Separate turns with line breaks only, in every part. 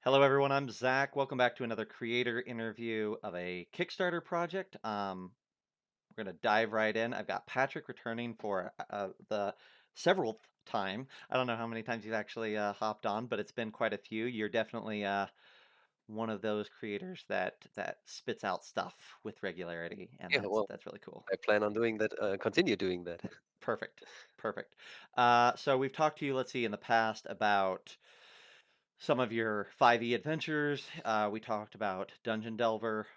Hello, everyone. I'm Zach. Welcome back to another creator interview of a Kickstarter project. We're going to dive right in. I've got Patrick returning for the several time. I don't know how many times you've actually hopped on, but it's been quite a few. You're definitely one of those creators that spits out stuff with regularity, and
Yeah, well,
that's really cool.
I plan on doing that, continue doing that.
Perfect, perfect. So we've talked to you, let's see, in the past about some of your 5e adventures. We talked about Dungeon Delver,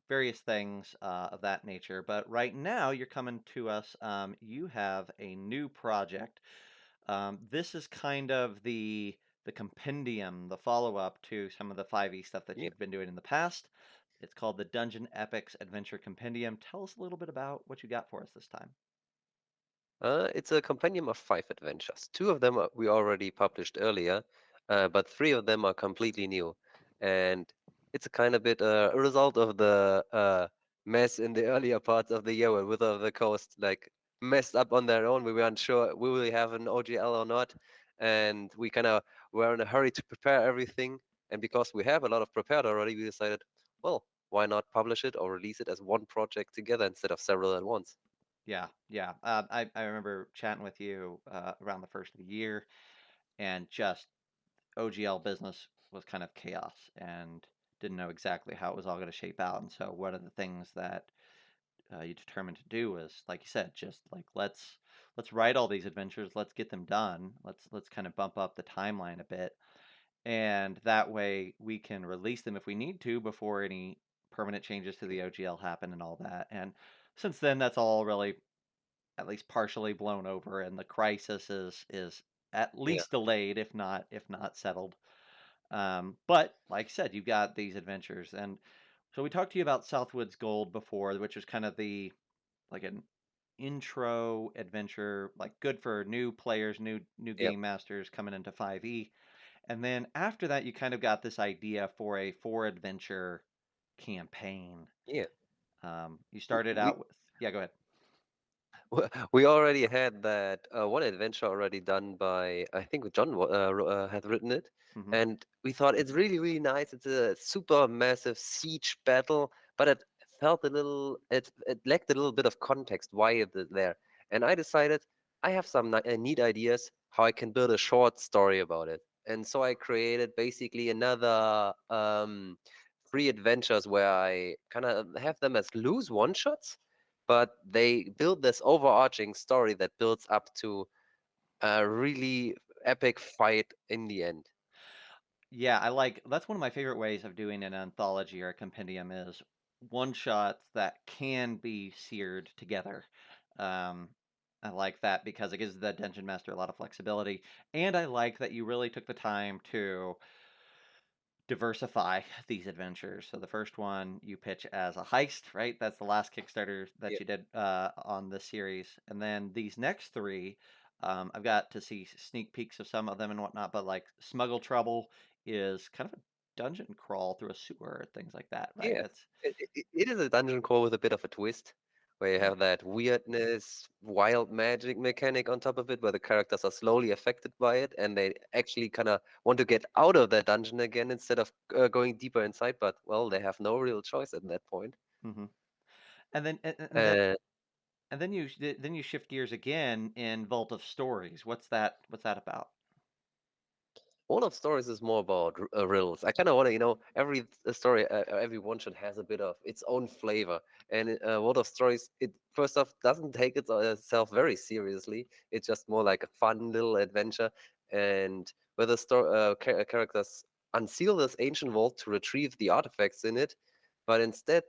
various things of that nature. But right now, you're coming to us. You have a new project. This is kind of the compendium, the follow up to some of the 5e stuff that
Yeah.
you've been doing in the past. It's called the Dungeon Epics Adventure Compendium. Tell us a little bit about what you got for us this time.
It's a compendium of 5 adventures. 2 of them we already published earlier, but 3 of them are completely new. And it's a kind of bit a result of the mess in the earlier parts of the year where Wither of the Coast like messed up on their own. We weren't sure we will have an OGL or not, and we kind of were in a hurry to prepare everything. And because we have a lot of prepared already, we decided, well, why not publish it or release it as one project together instead of several at once?
Yeah, yeah. I remember chatting with you around the first of the year, and just OGL business was kind of chaos and didn't know exactly how it was all going to shape out. And so, one of the things that you determined to do was, like you said, just like let's write all these adventures, let's get them done, let's kind of bump up the timeline a bit, and that way we can release them if we need to before any permanent changes to the OGL happen and all that. And since then, that's all really at least partially blown over, and the crisis is at
Yeah.
least delayed, if not settled. But like I said, you've got these adventures, and so we talked to you about Southwoods Gold before, which is kind of the like an intro adventure, like good for new players, new
Yep.
game masters coming into 5e. And then after that, you kind of got this idea for a four adventure campaign.
Yeah.
You started
We
out with, yeah, go ahead.
we already had that one adventure already done by I think John had written it,
Hmm.
and we thought it's really nice. It's a super massive siege battle, but it felt a little it lacked a little bit of context why it is there. And I decided I have some neat ideas how I can build a short story about it. And so I created basically another 3 adventures where I kind of have them as loose one shots, but they build this overarching story that builds up to a really epic fight in the end.
Yeah, I like that's one of my favorite ways of doing an anthology or a compendium is one shots that can be seared together. Um, I like that because it gives the dungeon master a lot of flexibility, and I like that you really took the time to diversify these adventures. So the first one you pitch as a heist, right? That's the last Kickstarter that
Yeah,
you did on this series, and then these next three, I've got to see sneak peeks of some of them and whatnot. But like Smuggle Trouble is kind of a dungeon crawl through a sewer, things like that, right?
yeah.
That's
It is a dungeon crawl with a bit of a twist, where you
yeah,
have that weirdness, wild magic mechanic on top of it, where the characters are slowly affected by it, and they actually kind of want to get out of that dungeon again instead of going deeper inside. But well, they have no real choice at that point.
hmm and then and then
Uh,
and then then you shift gears again in Vault of Stories. What's that about?
World of Stories is more about riddles. I kind of want to, every story, every one shot has a bit of its own flavor. And World of Stories, it first off doesn't take itself very seriously. It's just more like a fun little adventure. And where the characters unseal this ancient vault to retrieve the artifacts in it, but instead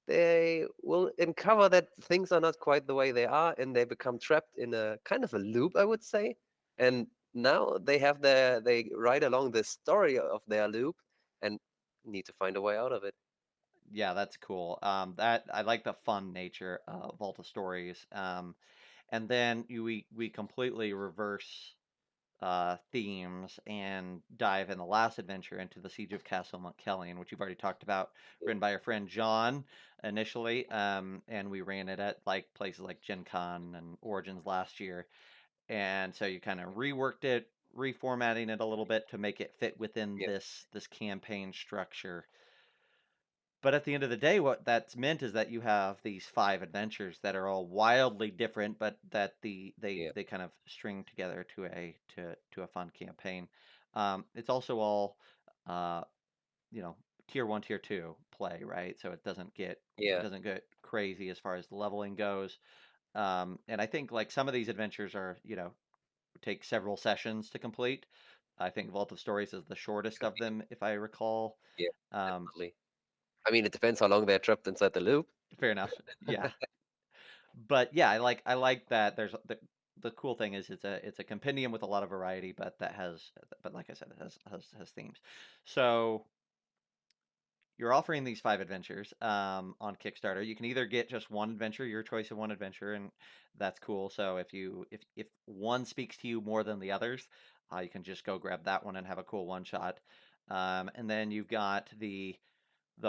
they will uncover that things are not quite the way they are, and they become trapped in a kind of a loop, I would say. And now they ride along the story of their loop and need to find a way out of it.
Yeah, that's cool. That I like the fun nature of Vault of Stories. And then we completely reverse themes and dive in the last adventure into the Siege of Castle Monkelion, which you've already talked about,
Yeah.
written by our friend John initially. And we ran it at places like Gen Con and Origins last year. And so you kind of reworked it, reformatting it a little bit to make it fit within
Yeah,
this campaign structure. But at the end of the day, what that's meant is that you have these 5 adventures that are all wildly different, but that
yeah,
they kind of string together to a fun campaign. It's also all, uh, you know, tier 1, tier 2 play, right? So it
yeah,
doesn't get crazy as far as the leveling goes. And I think, like, some of these adventures are, take several sessions to complete. I think Vault of Stories is the shortest of
convenient.
them, if I recall.
Yeah,
Um,
definitely. I mean, it depends how long they're trapped inside the loop.
Fair enough. Yeah. But yeah, I like that there's the cool thing is it's a compendium with a lot of variety, but like I said, it has themes. So you're offering these 5 adventures on Kickstarter. You can either get just one adventure, your choice of one adventure, and that's cool. So if one speaks to you more than the others, you can just go grab that one and have a cool one shot. And then you've got the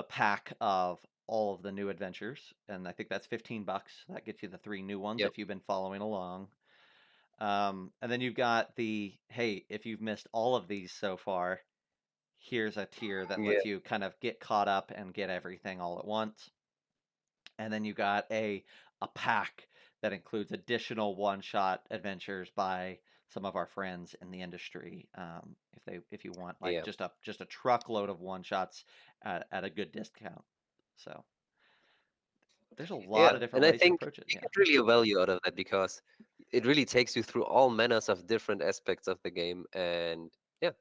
pack of all of the new adventures, and I think that's $15. That gets you the 3 new ones
Yep.
if you've been following along. And then you've got hey, if you've missed all of these so far, here's a tier that
Yeah,
lets you kind of get caught up and get everything all at once. And then you got a pack that includes additional one-shot adventures by some of our friends in the industry. If you want like
yeah,
just a truckload of one-shots at a good discount. So there's a lot
yeah.
of different
And I
ways to
think
approach it.
you
Yeah.
get really a value out of that because it really takes you through all manners of different aspects of the game. And yeah,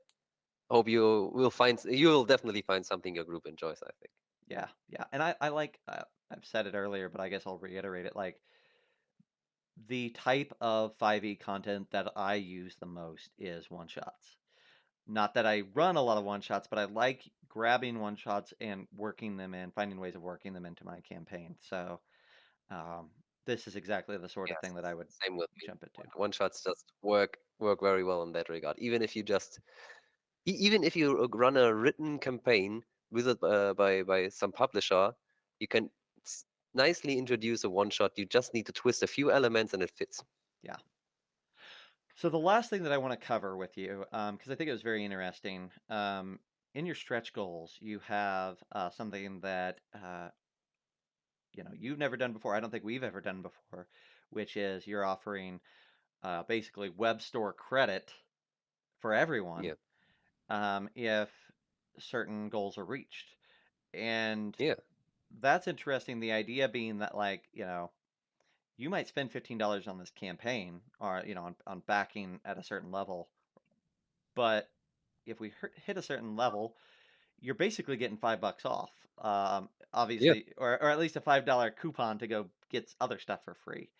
I hope you will definitely find something your group enjoys, I think.
Yeah. Yeah. And I like I've said it earlier, but I guess I'll reiterate it. Like, the type of 5e content that I use the most is one shots. Not that I run a lot of one shots, but I like grabbing one shots and working them in, finding ways of working them into my campaign. So um, this is exactly the sort of thing that I
Yes,
would
same with me.
jump into.
One shots just work very well in that regard. Even if you run a written campaign with by some publisher, you can nicely introduce a one shot. You just need to twist a few elements and it fits.
Yeah. So the last thing that I want to cover with you, because I think it was very interesting, in your stretch goals, you have something that you've never done before. I don't think we've ever done before, which is you're offering basically web store credit for everyone
Yeah,
if certain goals are reached. And
yeah.
that's interesting. The idea being that, like, you might spend $15 on this campaign or, on backing at a certain level, but if we hit a certain level, you're basically getting $5 off.
Yeah.
Obviously, or at least a $5 coupon to go get other stuff for free.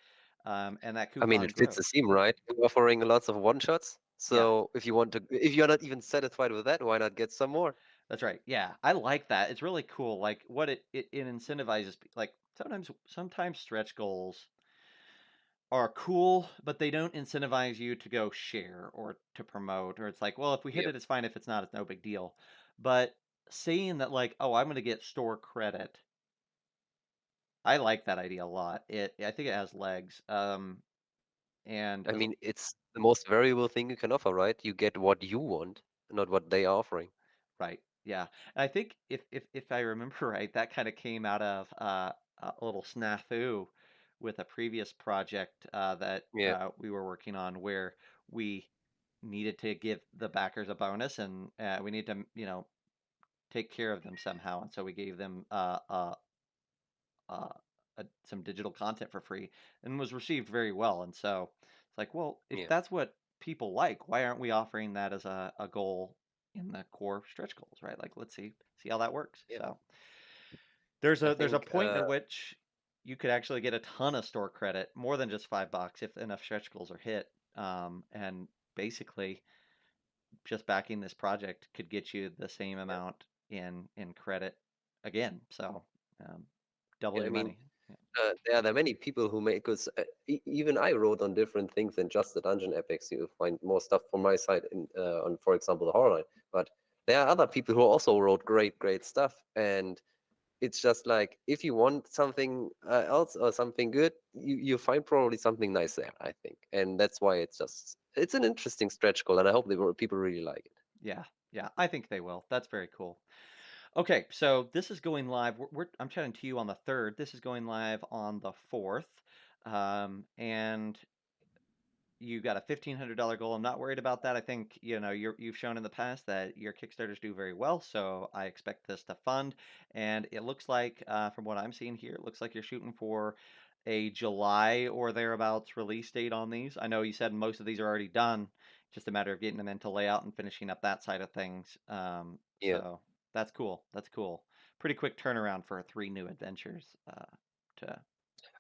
And that
I mean,
coupon
it fits
grows.
the theme, right? We're offering lots of one shots.
Yeah.
So if you're not even satisfied with that, why not get some more?
That's right. Yeah, I like that. It's really cool. Like, what it incentivizes. Like, sometimes stretch goals are cool, but they don't incentivize you to go share or to promote. Or it's like, well, if we hit
Yeah,
it, it's fine. If it's not, it's no big deal. But saying that, like, oh, I'm going to get store credit, I like that idea a lot. I think it has legs. And
I
as
mean, it's the most variable thing you can offer, right? You get what you want, not what they are offering.
Right. Yeah. And I think if I remember right, that kind of came out of a little snafu with a previous project that
Yeah,
we were working on, where we needed to give the backers a bonus, and we need to, take care of them somehow. And so we gave them uh, some digital content for free, and was received very well. And so it's like, well, if
yeah,
that's what people like, why aren't we offering that as a goal in the core stretch goals, right? Like, let's see how that works.
yeah.
So
I
there's a
think,
point at which you could actually get a ton of store credit, more than just $5 if enough stretch goals are hit. And basically, just backing this project could get you the same
yeah,
amount in credit again. So um, double
yeah. I
your
mean,
money. Yeah.
there are many people who make because even I wrote on different things than just the dungeon epics. You find more stuff from my side on, for example, the horror line. But there are other people who also wrote great stuff, and it's just like if you want something else or something good, you find probably something nice there, I think, and that's why it's just it's an interesting stretch goal, and I hope people really like it.
Yeah, yeah, I think they will. That's very cool. Okay, so this is going live. I'm chatting to you on the 3rd. This is going live on the 4th. And you got a $1,500 goal. I'm not worried about that. I think, you've shown in the past that your Kickstarters do very well, so I expect this to fund. And it looks like, from what I'm seeing here, it looks like you're shooting for a July or thereabouts release date on these. I know you said most of these are already done, just a matter of getting them into layout and finishing up that side of things.
Yeah.
So that's cool. That's cool. Pretty quick turnaround for 3 new adventures to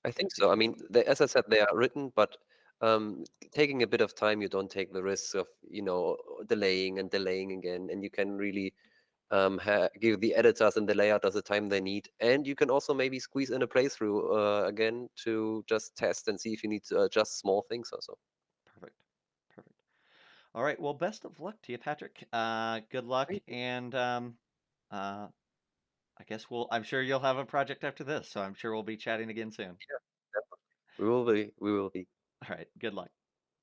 I think
be
so. I mean, as I said, they are written, but um, taking a bit of time, you don't take the risks of, delaying and delaying again, and you can really give the editors and the layouts the time they need. And you can also maybe squeeze in a playthrough again to just test and see if you need to adjust small things or so.
perfect. Perfect. All right. Well, best of luck to you, Patrick. Good luck,
Thank you.
and uh, I guess I'm sure you'll have a project after this, so I'm sure we'll be chatting again soon.
Yeah, definitely. We will be. We will be.
All right. Good luck.